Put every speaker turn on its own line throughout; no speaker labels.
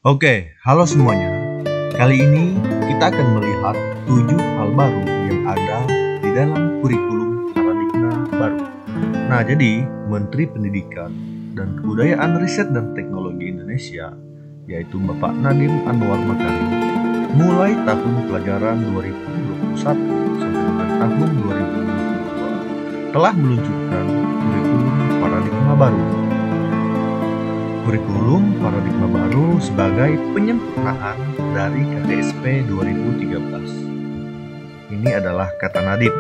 Oke, halo semuanya. Kali ini kita akan melihat 7 hal baru yang ada di dalam kurikulum paradigma baru. Nah, jadi Menteri Pendidikan dan Kebudayaan Riset dan Teknologi Indonesia, yaitu Bapak Nadiem Anwar Makarim, mulai tahun pelajaran 2021 sampai dengan tahun 2022 telah meluncurkan kurikulum paradigma baru. Kurikulum paradigma baru sebagai penyempurnaan dari KTSP 2013. Ini adalah kata Nadiem.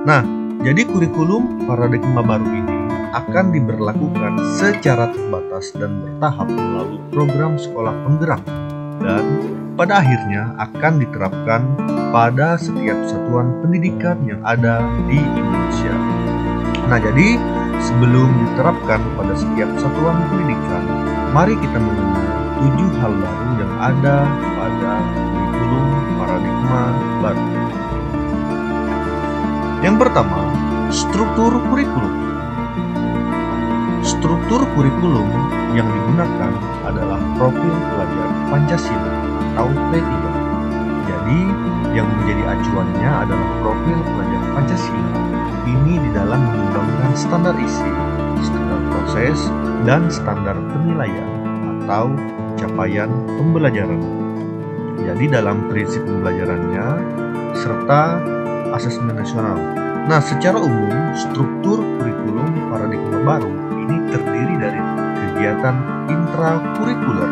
Nah, jadi kurikulum paradigma baru ini akan diberlakukan secara terbatas dan bertahap melalui program sekolah penggerak dan pada akhirnya akan diterapkan pada setiap satuan pendidikan yang ada di Indonesia. Nah, jadi sebelum diterapkan pada setiap satuan pendidikan, mari kita mengenal 7 hal baru yang ada pada kurikulum paradigma baru. Yang pertama, struktur kurikulum. Struktur kurikulum yang digunakan adalah profil pelajar Pancasila atau P3. Jadi, yang menjadi acuannya adalah profil pelajar Pancasila. Ini di dalam mengembangkan standar isi, standar proses, dan standar penilaian atau capaian pembelajaran. Jadi dalam prinsip pembelajarannya serta asesmen nasional. Nah, secara umum struktur kurikulum paradigma baru ini terdiri dari kegiatan intrakurikuler,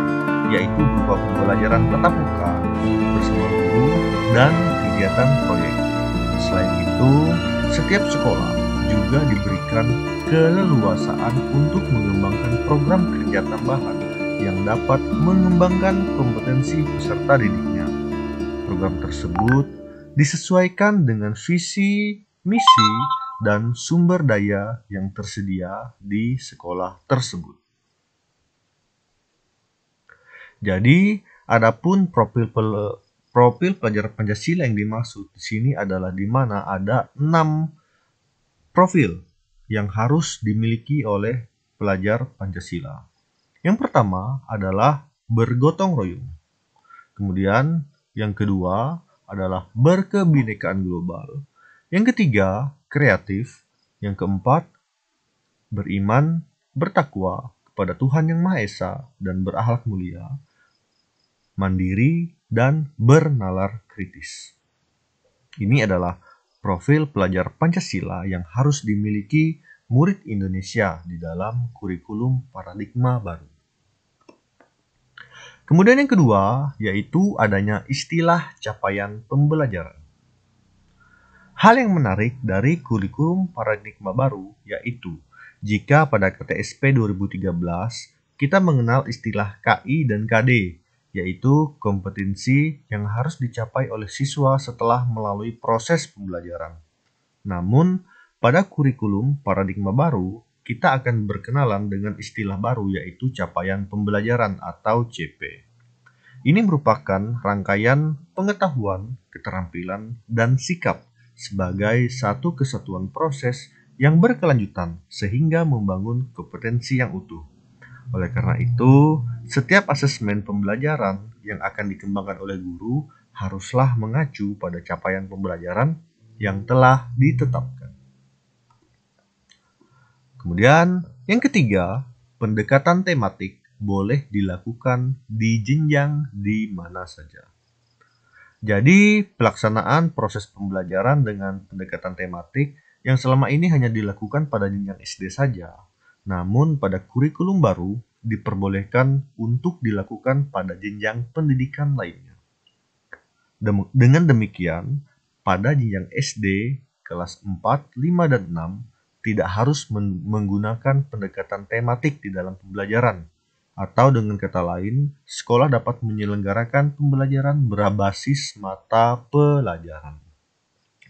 yaitu berupa pembelajaran tatap muka bersama guru dan kegiatan proyek. Selain itu, setiap sekolah juga diberikan keleluasaan untuk mengembangkan program kerja tambahan yang dapat mengembangkan kompetensi peserta didiknya. Program tersebut disesuaikan dengan visi, misi, dan sumber daya yang tersedia di sekolah tersebut. Jadi, adapun profil pelajar Pancasila yang dimaksud di sini adalah di mana ada 6 profil yang harus dimiliki oleh pelajar Pancasila. Yang pertama adalah bergotong royong. Kemudian yang kedua adalah berkebinekaan global. Yang ketiga, kreatif. Yang keempat, beriman, bertakwa kepada Tuhan Yang Maha Esa dan berakhlak mulia, mandiri, dan bernalar kritis. Ini adalah profil pelajar Pancasila yang harus dimiliki murid Indonesia di dalam kurikulum paradigma baru. Kemudian yang kedua, yaitu adanya istilah capaian pembelajaran. Hal yang menarik dari kurikulum paradigma baru yaitu jika pada KTSP 2013 kita mengenal istilah KI dan KD, yaitu kompetensi yang harus dicapai oleh siswa setelah melalui proses pembelajaran. Namun, pada kurikulum paradigma baru, kita akan berkenalan dengan istilah baru yaitu capaian pembelajaran atau CP. Ini merupakan rangkaian pengetahuan, keterampilan, dan sikap sebagai satu kesatuan proses yang berkelanjutan sehingga membangun kompetensi yang utuh. Oleh karena itu, setiap asesmen pembelajaran yang akan dikembangkan oleh guru haruslah mengacu pada capaian pembelajaran yang telah ditetapkan. Kemudian, yang ketiga, pendekatan tematik boleh dilakukan di jenjang di mana saja. Jadi, pelaksanaan proses pembelajaran dengan pendekatan tematik yang selama ini hanya dilakukan pada jenjang SD saja. Namun, pada kurikulum baru diperbolehkan untuk dilakukan pada jenjang pendidikan lainnya. Dengan demikian, pada jenjang SD kelas 4, 5, dan 6 tidak harus menggunakan pendekatan tematik di dalam pembelajaran. Atau dengan kata lain, sekolah dapat menyelenggarakan pembelajaran berbasis mata pelajaran.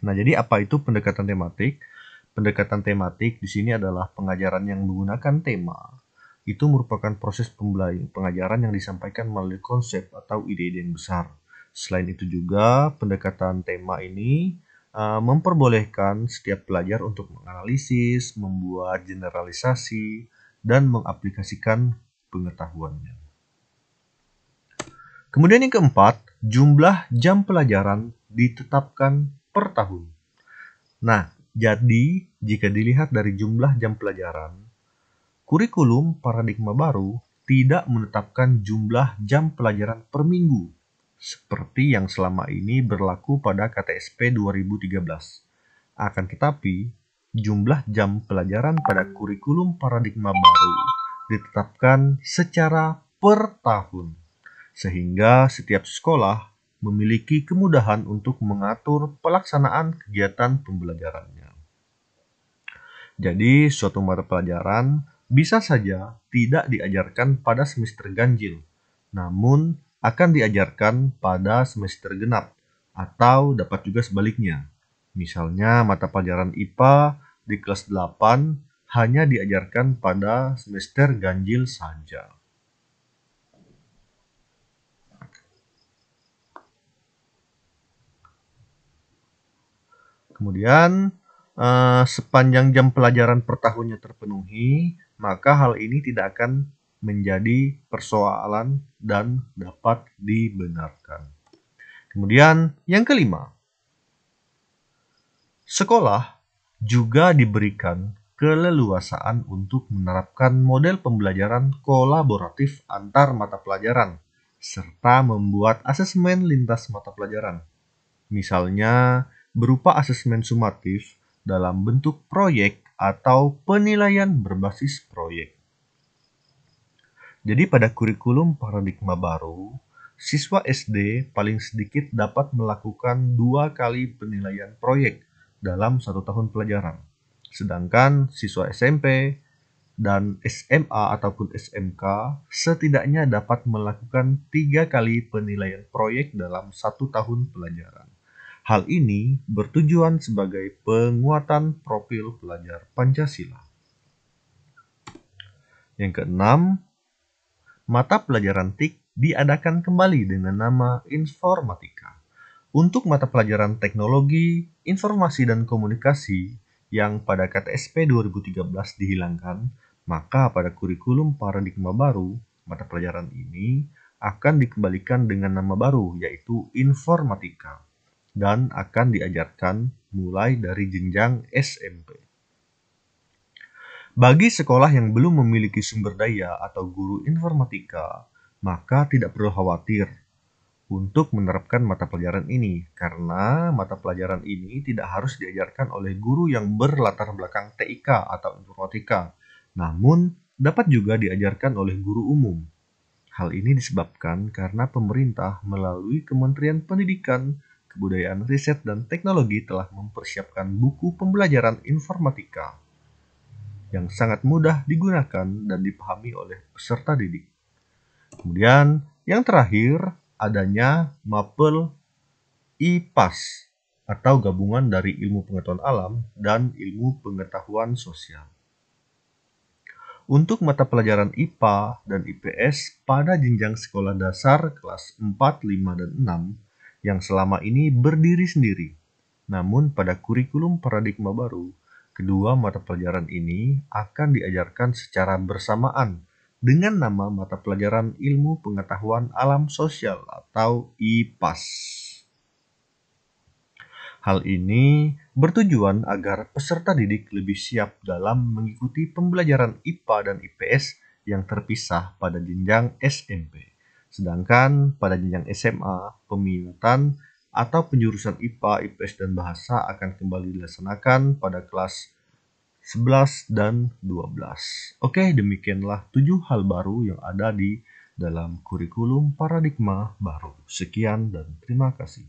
Nah, jadi apa itu pendekatan tematik? Pendekatan tematik di sini adalah pengajaran yang menggunakan tema. Itu merupakan proses pengajaran yang disampaikan melalui konsep atau ide-ide yang besar. Selain itu juga, pendekatan tema ini memperbolehkan setiap pelajar untuk menganalisis, membuat generalisasi, dan mengaplikasikan pengetahuannya. Kemudian yang keempat, jumlah jam pelajaran ditetapkan per tahun. Nah, jadi jika dilihat dari jumlah jam pelajaran, kurikulum paradigma baru tidak menetapkan jumlah jam pelajaran per minggu, seperti yang selama ini berlaku pada KTSP 2013. Akan tetapi, jumlah jam pelajaran pada kurikulum paradigma baru ditetapkan secara per tahun, sehingga setiap sekolah memiliki kemudahan untuk mengatur pelaksanaan kegiatan pembelajarannya. Jadi, suatu mata pelajaran bisa saja tidak diajarkan pada semester ganjil, namun akan diajarkan pada semester genap, atau dapat juga sebaliknya. Misalnya, mata pelajaran IPA di kelas 8 hanya diajarkan pada semester ganjil saja. Kemudian, sepanjang jam pelajaran per tahunnya terpenuhi, maka hal ini tidak akan menjadi persoalan dan dapat dibenarkan. Kemudian, yang kelima, sekolah juga diberikan keleluasaan untuk menerapkan model pembelajaran kolaboratif antar mata pelajaran, serta membuat asesmen lintas mata pelajaran. Misalnya, berupa asesmen sumatif dalam bentuk proyek atau penilaian berbasis proyek. Jadi pada kurikulum paradigma baru, siswa SD paling sedikit dapat melakukan 2 kali penilaian proyek dalam 1 tahun pelajaran. Sedangkan siswa SMP dan SMA ataupun SMK setidaknya dapat melakukan 3 kali penilaian proyek dalam 1 tahun pelajaran. Hal ini bertujuan sebagai penguatan profil pelajar Pancasila. Yang keenam, mata pelajaran TIK diadakan kembali dengan nama Informatika. Untuk mata pelajaran Teknologi, Informasi dan Komunikasi yang pada KTSP 2013 dihilangkan, maka pada kurikulum paradigma baru, mata pelajaran ini akan dikembalikan dengan nama baru, yaitu Informatika, dan akan diajarkan mulai dari jenjang SMP. Bagi sekolah yang belum memiliki sumber daya atau guru informatika, maka tidak perlu khawatir untuk menerapkan mata pelajaran ini, karena mata pelajaran ini tidak harus diajarkan oleh guru yang berlatar belakang TIK atau informatika, namun dapat juga diajarkan oleh guru umum. Hal ini disebabkan karena pemerintah melalui Kementerian Pendidikan, Kebudayaan, Riset, dan Teknologi telah mempersiapkan buku pembelajaran informatika yang sangat mudah digunakan dan dipahami oleh peserta didik. Kemudian, yang terakhir, adanya mapel IPAS atau gabungan dari ilmu pengetahuan alam dan ilmu pengetahuan sosial. Untuk mata pelajaran IPA dan IPS pada jenjang sekolah dasar kelas 4, 5, dan 6 yang selama ini berdiri sendiri. Namun pada kurikulum paradigma baru, kedua mata pelajaran ini akan diajarkan secara bersamaan dengan nama mata pelajaran ilmu pengetahuan alam sosial atau IPAS. Hal ini bertujuan agar peserta didik lebih siap dalam mengikuti pembelajaran IPA dan IPS yang terpisah pada jenjang SMP. Sedangkan pada jenjang SMA, peminatan atau penjurusan IPA, IPS, dan bahasa akan kembali dilaksanakan pada kelas 11 dan 12. Oke, demikianlah 7 hal baru yang ada di dalam kurikulum paradigma baru. Sekian dan terima kasih.